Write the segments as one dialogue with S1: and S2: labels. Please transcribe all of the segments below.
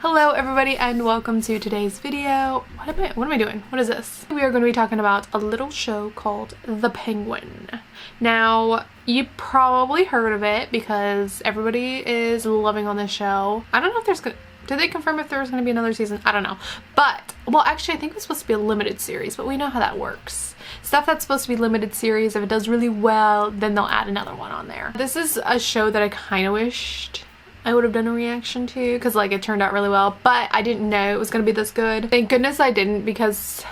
S1: Hello everybody and welcome to today's video. What am I doing? What is this? We are going to be talking about a little show called The Penguin. Now, you probably heard of it because everybody is loving on this show. I don't know if there's gonna... Did they confirm if there's going to be another season? I don't know. But, well, actually I think it's supposed to be a limited series, but we know how that works. Stuff that's supposed to be limited series, if it does really well, then they'll add another one on there. This is a show that I kind of wished I would have done a reaction to because like it turned out really well, but I didn't know it was gonna be this good. Thank goodness I didn't, because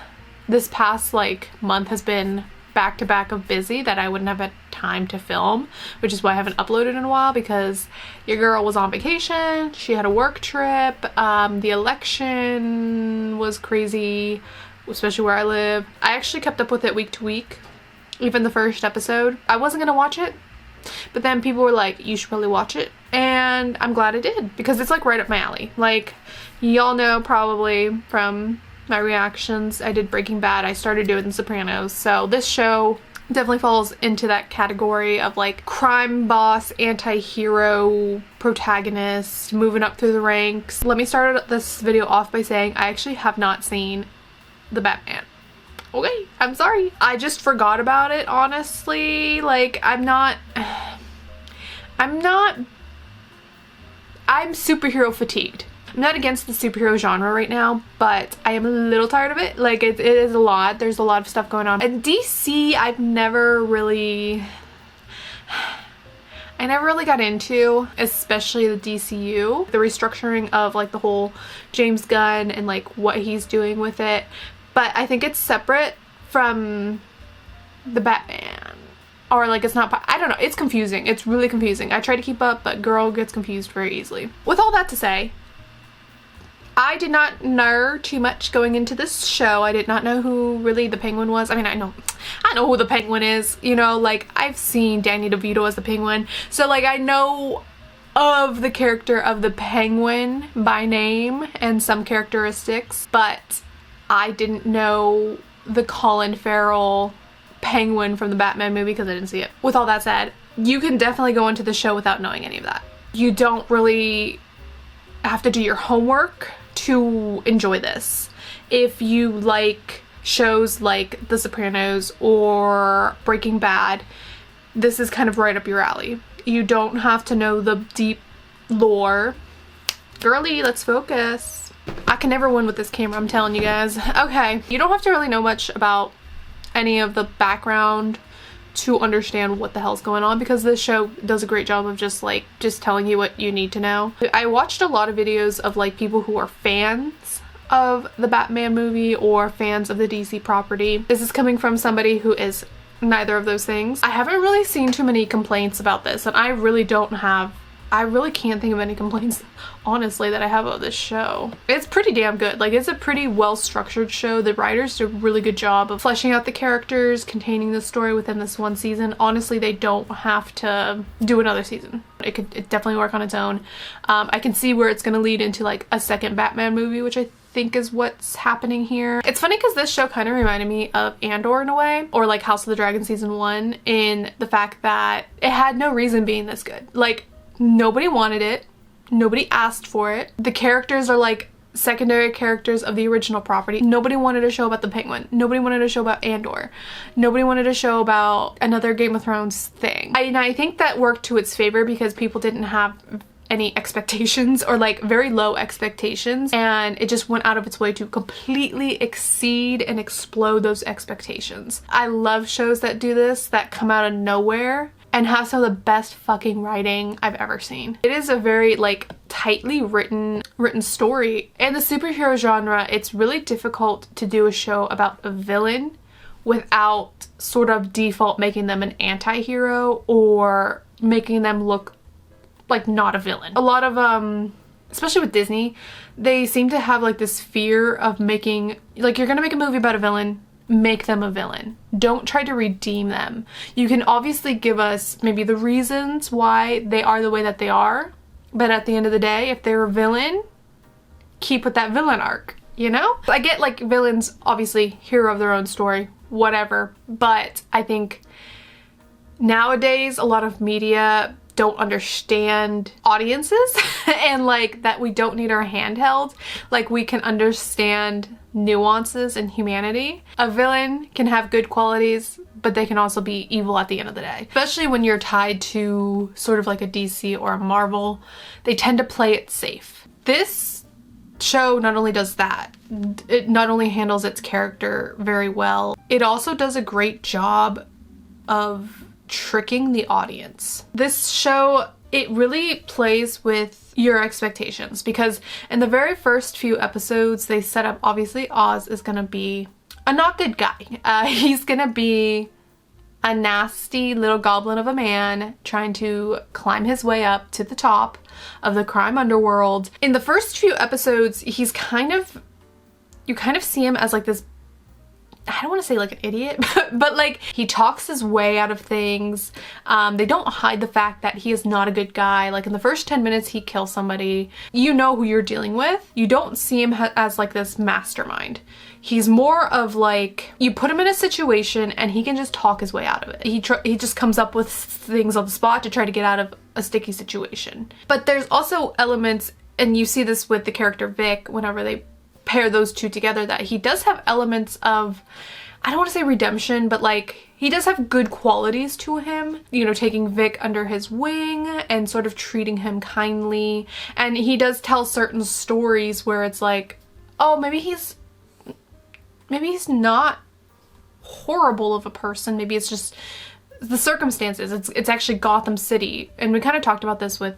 S1: this past like month has been back to back of busy that I wouldn't have had time to film, which is why I haven't uploaded in a while, because your girl was on vacation, she had a work trip, the election was crazy, especially where I live. I actually kept up with it week to week, even the first episode. I wasn't gonna watch it, but then people were like, you should probably watch it, and I'm glad I did because it's like right up my alley. Like y'all know probably from my reactions, I did Breaking Bad, I started doing The Sopranos, so this show definitely falls into that category of like crime boss, anti-hero, protagonist, moving up through the ranks. Let me start this video off by saying I actually have not seen The Batman. Okay, I'm sorry. I just forgot about it, honestly. Like, I'm superhero fatigued. I'm not against the superhero genre right now, but I am a little tired of it. Like, it is a lot. There's a lot of stuff going on. And DC, I never really got into, especially the DCU. The restructuring of, like, the whole James Gunn and, like, what he's doing with it. But I think it's separate from the Batman. Or like it's not, I don't know, it's confusing. It's really confusing. I try to keep up, but girl gets confused very easily. With all that to say, I did not know too much going into this show. I did not know who really the Penguin was. I mean, I know who the Penguin is, you know, like I've seen Danny DeVito as the Penguin. So like I know of the character of the Penguin by name and some characteristics, but I didn't know the Colin Farrell Penguin from the Batman movie because I didn't see it. With all that said, you can definitely go into the show without knowing any of that. You don't really have to do your homework to enjoy this. If you like shows like The Sopranos or Breaking Bad, this is kind of right up your alley. You don't have to know the deep lore. Girly, let's focus. I can never win with this camera, I'm telling you guys. Okay, you don't have to really know much about any of the background to understand what the hell's going on, because this show does a great job of just telling you what you need to know. I watched a lot of videos of like people who are fans of the Batman movie or fans of the DC property. This is coming from somebody who is neither of those things. I haven't really seen too many complaints about this, and I really can't think of any complaints, honestly, that I have about this show. It's pretty damn good. Like, it's a pretty well-structured show. The writers did a really good job of fleshing out the characters, containing the story within this one season. Honestly, they don't have to do another season. It could definitely work on its own. I can see where it's going to lead into, like, a second Batman movie, which I think is what's happening here. It's funny because this show kind of reminded me of Andor in a way, or like House of the Dragon season 1, in the fact that it had no reason being this good. Like, nobody wanted it. Nobody asked for it. The characters are like secondary characters of the original property. Nobody wanted a show about the Penguin. Nobody wanted a show about Andor. Nobody wanted a show about another Game of Thrones thing. And I think that worked to its favor because people didn't have any expectations, or like very low expectations, and it just went out of its way to completely exceed and explode those expectations. I love shows that do this, that come out of nowhere and have some of the best fucking writing I've ever seen. It is a very like tightly written story. In the superhero genre, it's really difficult to do a show about a villain without sort of default making them an anti-hero or making them look like not a villain. A lot of especially with Disney, they seem to have like this fear of making, like, you're gonna make a movie about a villain, make them a villain. Don't try to redeem them. You can obviously give us maybe the reasons why they are the way that they are, but at the end of the day, if they're a villain, keep with that villain arc, you know? I get like villains, obviously hero of their own story, whatever, but I think nowadays a lot of media don't understand audiences and like that we don't need our hand held. Like we can understand nuances and humanity. A villain can have good qualities, but they can also be evil at the end of the day. Especially when you're tied to sort of like a DC or a Marvel, they tend to play it safe. This show not only does that, it not only handles its character very well, it also does a great job of tricking the audience. This show, it really plays with your expectations because in the very first few episodes they set up, obviously Oz is gonna be a not good guy. He's gonna be a nasty little goblin of a man trying to climb his way up to the top of the crime underworld. In the first few episodes, he's you kind of see him as like this, I don't want to say like an idiot, but like he talks his way out of things. They don't hide the fact that he is not a good guy. Like in the first 10 minutes he kills somebody. You know who you're dealing with. You don't see him as like this mastermind. He's more of like, you put him in a situation and he can just talk his way out of it. He just comes up with things on the spot to try to get out of a sticky situation. But there's also elements, and you see this with the character Vic whenever they pair those two together, that he does have elements of, I don't want to say redemption, but like he does have good qualities to him, you know, taking Vic under his wing and sort of treating him kindly. And he does tell certain stories where it's like, oh, maybe he's not horrible of a person, maybe it's just the circumstances. It's actually Gotham City, and we kind of talked about this with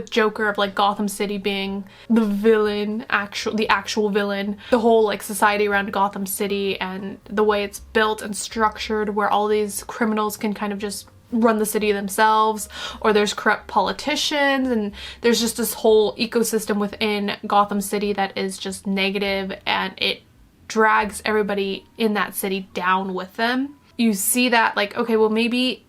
S1: Joker, of like Gotham City being the villain, the actual villain, the whole like society around Gotham City and the way it's built and structured, where all these criminals can kind of just run the city themselves, or there's corrupt politicians, and there's just this whole ecosystem within Gotham City that is just negative, and it drags everybody in that city down with them. You see that like, okay, well maybe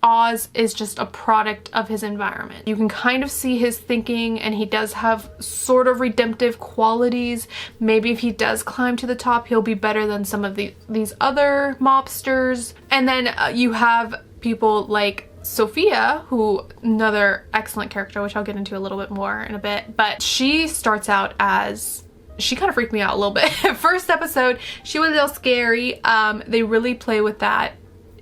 S1: Oz is just a product of his environment. You can kind of see his thinking, and he does have sort of redemptive qualities. Maybe if he does climb to the top, he'll be better than some of these other mobsters. And then you have people like Sophia, who, another excellent character, which I'll get into a little bit more in a bit, but she starts out as, she kind of freaked me out a little bit. First episode, she was a little scary. They really play with that.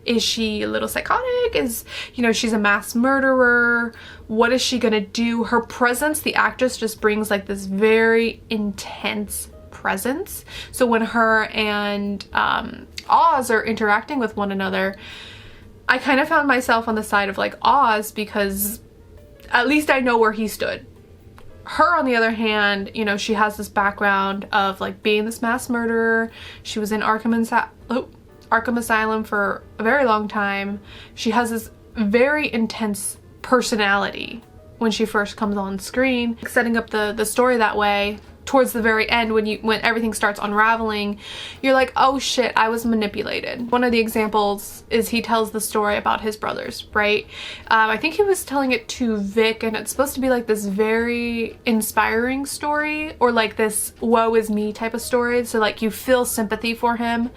S1: Is she a little psychotic? Is, you know, she's a mass murderer. What is she gonna do? Her presence, the actress just brings like this very intense presence. So when her and Oz are interacting with one another, I kind of found myself on the side of like Oz, because at least I know where he stood. Her, on the other hand, you know, she has this background of like being this mass murderer. She was in Arkham Asylum for a very long time. She has this very intense personality when she first comes on screen, setting up the story that way. Towards the very end, when everything starts unraveling, you're like, oh shit, I was manipulated. One of the examples is he tells the story about his brothers, right? I think he was telling it to Vic, and it's supposed to be like this very inspiring story, or like this woe is me type of story. So like you feel sympathy for him,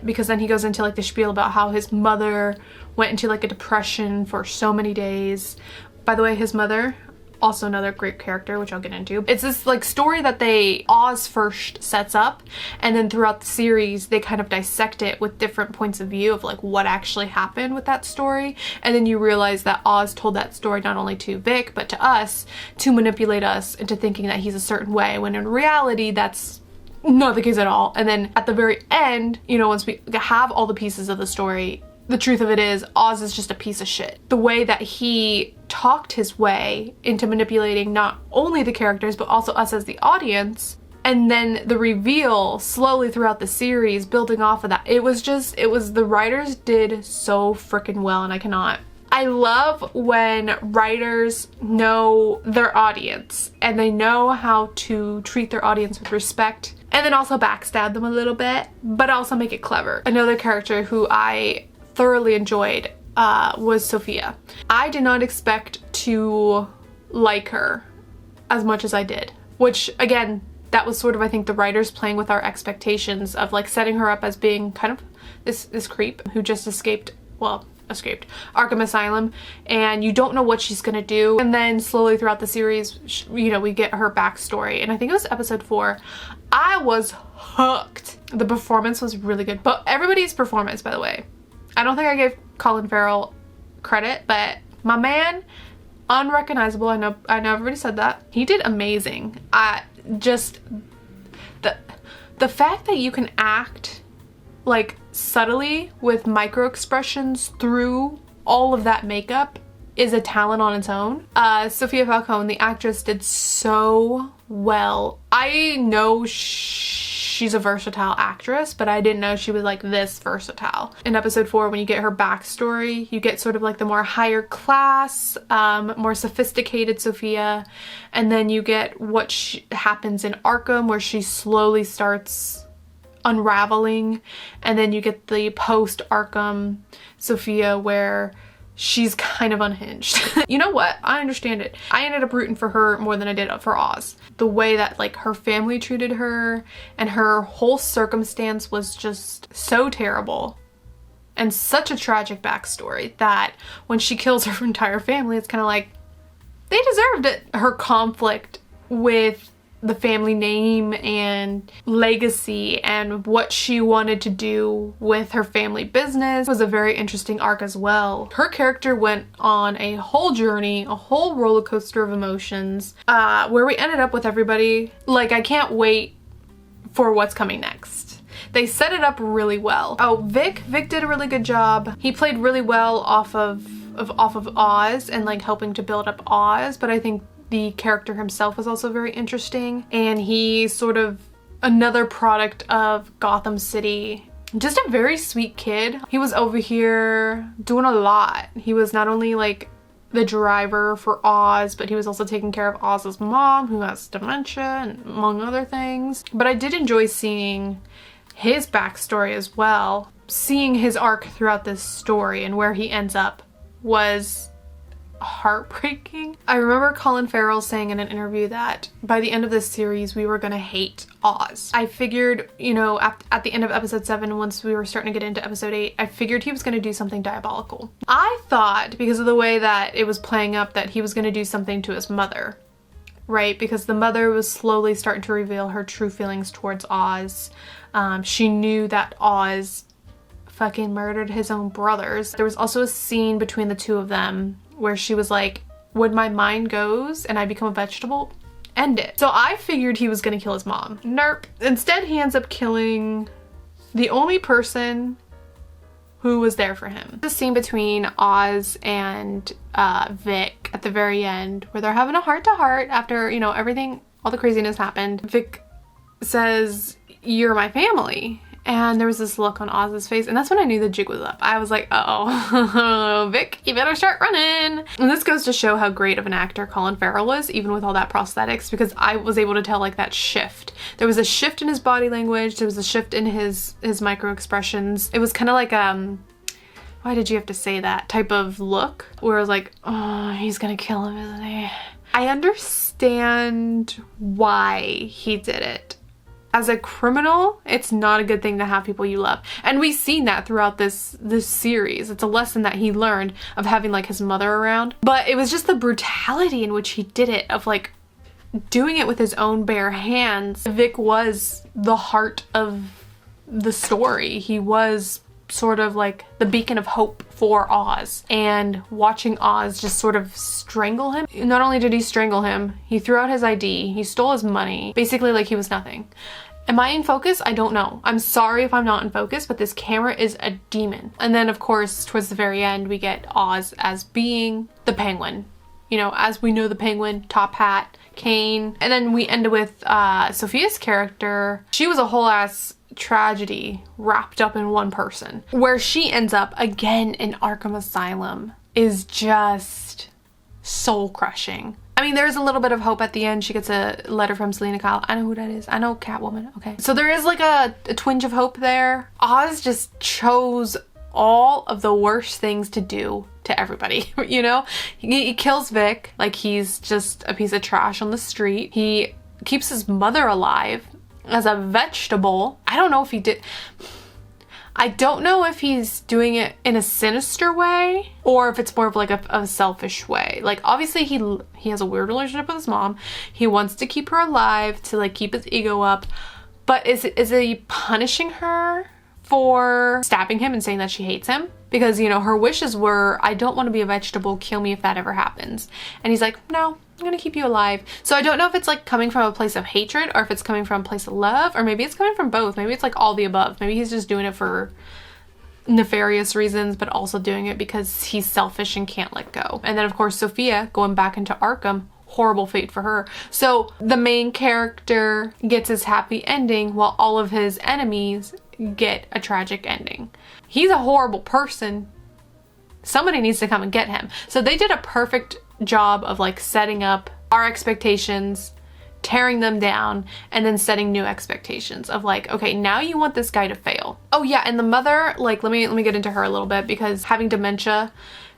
S1: because then he goes into like the spiel about how his mother went into like a depression for so many days. By the way, his mother, also another great character, which I'll get into. It's this like story that Oz first sets up, and then throughout the series they kind of dissect it with different points of view of like what actually happened with that story. And then you realize that Oz told that story not only to Vic but to us, to manipulate us into thinking that he's a certain way, when in reality that's not the case at all. And then at the very end, you know, once we have all the pieces of the story, the truth of it is Oz is just a piece of shit. The way that he talked his way into manipulating not only the characters but also us as the audience, and then the reveal slowly throughout the series building off of that, it was the writers did so freaking well, and I love when writers know their audience and they know how to treat their audience with respect, and then also backstab them a little bit, but also make it clever. Another character who I thoroughly enjoyed was Sophia. I did not expect to like her as much as I did, which again, that was sort of, I think, the writers playing with our expectations of like setting her up as being kind of this creep who just escaped, well, Arkham Asylum, and you don't know what she's gonna do. And then slowly throughout the series, you know, we get her backstory. And I think it was episode 4. I was hooked. The performance was really good. But everybody's performance, by the way. I don't think I gave Colin Farrell credit, but my man, unrecognizable. I know everybody said that. He did amazing. Just the fact that you can act like subtly with micro expressions through all of that makeup is a talent on its own. Sophia Falcone, the actress, did so well. I know she's a versatile actress, but I didn't know she was like this versatile. In episode 4, when you get her backstory, you get sort of like the more higher class, more sophisticated Sophia, and then you get what happens in Arkham, where she slowly starts unraveling, and then you get the post-Arkham Sophia, where she's kind of unhinged. You know what? I understand it. I ended up rooting for her more than I did for Oz. The way that like her family treated her and her whole circumstance was just so terrible and such a tragic backstory that when she kills her entire family, it's kind of like they deserved it. Her conflict with the family name and legacy and what she wanted to do with her family business was a very interesting arc as well. Her character went on a whole journey, a whole roller coaster of emotions, where we ended up with everybody like, I can't wait for what's coming next. They set it up really well. Oh, Vic did a really good job. He played really well off of Oz and like helping to build up Oz, but I think the character himself was also very interesting, and he's sort of another product of Gotham City. Just a very sweet kid. He was over here doing a lot. He was not only like the driver for Oz, but he was also taking care of Oz's mom, who has dementia, and among other things. But I did enjoy seeing his backstory as well. Seeing his arc throughout this story and where he ends up was heartbreaking. I remember Colin Farrell saying in an interview that by the end of this series we were gonna hate Oz. I figured, you know, at the end of episode 7, once we were starting to get into episode 8, I figured he was gonna do something diabolical. I thought, because of the way that it was playing up, that he was gonna do something to his mother, right? Because the mother was slowly starting to reveal her true feelings towards Oz. She knew that Oz fucking murdered his own brothers. There was also a scene between the two of them where she was like, when my mind goes and I become a vegetable, end it. So I figured he was gonna kill his mom. Nope. Instead, he ends up killing the only person who was there for him. The scene between Oz and Vic at the very end, where they're having a heart-to-heart after, you know, everything, all the craziness happened. Vic says, "You're my family." And there was this look on Oz's face, and that's when I knew the jig was up. I was like, uh-oh, Vic, you better start running. And this goes to show how great of an actor Colin Farrell is, even with all that prosthetics, because I was able to tell like that shift. There was a shift in his body language, there was a shift in his micro expressions. It was kind of like, why did you have to say that type of look, where I was like, oh, he's gonna kill him, isn't he? I understand why he did it. As a criminal, it's not a good thing to have people you love. And we've seen that throughout this series. It's a lesson that he learned of having like his mother around. But it was just the brutality in which he did it, of like doing it with his own bare hands. Vic was the heart of the story. He was sort of like the beacon of hope for Oz, and watching Oz just sort of strangle him. Not only did he strangle him, he threw out his ID, he stole his money, basically like he was nothing. Am I in focus? I don't know. I'm sorry if I'm not in focus, but this camera is a demon. And then of course, towards the very end, we get Oz as being the Penguin. You know, as we know the Penguin, top hat, cane. And then we end with Sophia's character. She was a whole ass tragedy wrapped up in one person. Where she ends up again in Arkham Asylum is just soul crushing. I mean, there's a little bit of hope at the end. She gets a letter from Selena Kyle. I know who that is. I know Catwoman. Okay. So there is like a twinge of hope there. Oz just chose all of the worst things to do to everybody, you know? He kills Vic like he's just a piece of trash on the street. He keeps his mother alive as a vegetable. I don't know if he did. I don't know if he's doing it in a sinister way or if it's more of like a selfish way. Like obviously he has a weird relationship with his mom. He wants to keep her alive to like keep his ego up. But is he punishing her for stabbing him and saying that she hates him? Because, you know, her wishes were, I don't want to be a vegetable, kill me if that ever happens. And he's like, no, I'm gonna keep you alive. So I don't know if it's like coming from a place of hatred or if it's coming from a place of love, or maybe it's coming from both. Maybe it's like all the above. Maybe he's just doing it for nefarious reasons, but also doing it because he's selfish and can't let go. And then of course Sophia going back into Arkham, horrible fate for her. So the main character gets his happy ending while all of his enemies get a tragic ending. He's a horrible person. Somebody needs to come and get him. So they did a perfect job of like setting up our expectations, tearing them down, and then setting new expectations of like, okay, now you want this guy to fail. Oh yeah, and the mother, like let me get into her a little bit, because having dementia,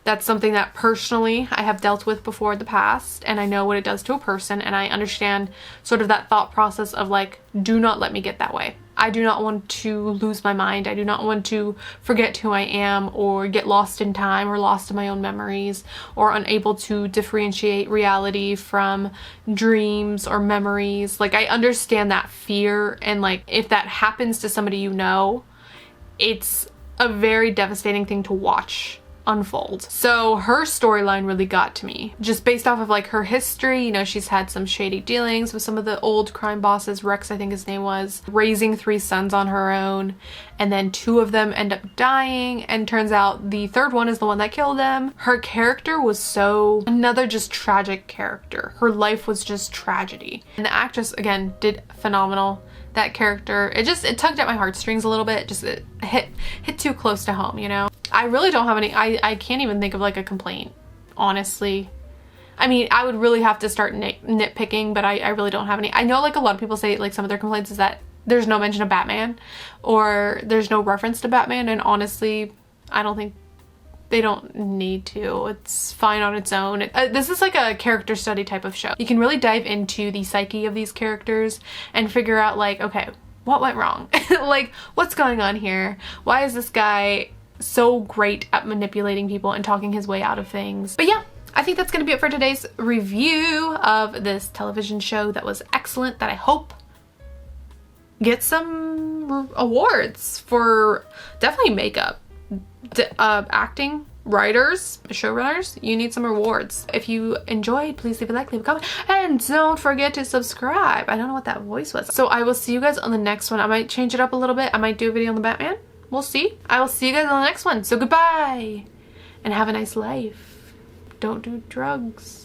S1: that's something that personally I have dealt with before in the past, and I know what it does to a person, and I understand sort of that thought process of like, do not let me get that way. I do not want to lose my mind. I do not want to forget who I am or get lost in time or lost in my own memories or unable to differentiate reality from dreams or memories. Like I understand that fear, and like if that happens to somebody you know, it's a very devastating thing to watch unfold. So her storyline really got to me, just based off of like her history. You know, she's had some shady dealings with some of the old crime bosses. Rex, I think his name was, raising 3 sons on her own, and then 2 of them end up dying, and turns out the 3rd one is the one that killed them. Her character was so another just tragic character. Her life was just tragedy, and the actress again did phenomenal. That character, it tugged at my heartstrings a little bit. Just it hit too close to home, you know. I really don't have any, I can't even think of like a complaint, honestly. I mean, I would really have to start nitpicking, but I really don't have any. I know like a lot of people say like some of their complaints is that there's no mention of Batman or there's no reference to Batman, and honestly, I don't think they don't need to. It's fine on its own. This is like a character study type of show. You can really dive into the psyche of these characters and figure out like, okay, what went wrong? Like, what's going on here? Why is this guy so great at manipulating people and talking his way out of things? But yeah, I think that's gonna be it for today's review of this television show that was excellent, that I hope gets some awards for definitely makeup. Acting, writers, showrunners, you need some awards. If you enjoyed, please leave a like, leave a comment, and don't forget to subscribe. I don't know what that voice was. So I will see you guys on the next one. I might change it up a little bit. I might do a video on the Batman. We'll see. I will see you guys on the next one. So goodbye and have a nice life. Don't do drugs.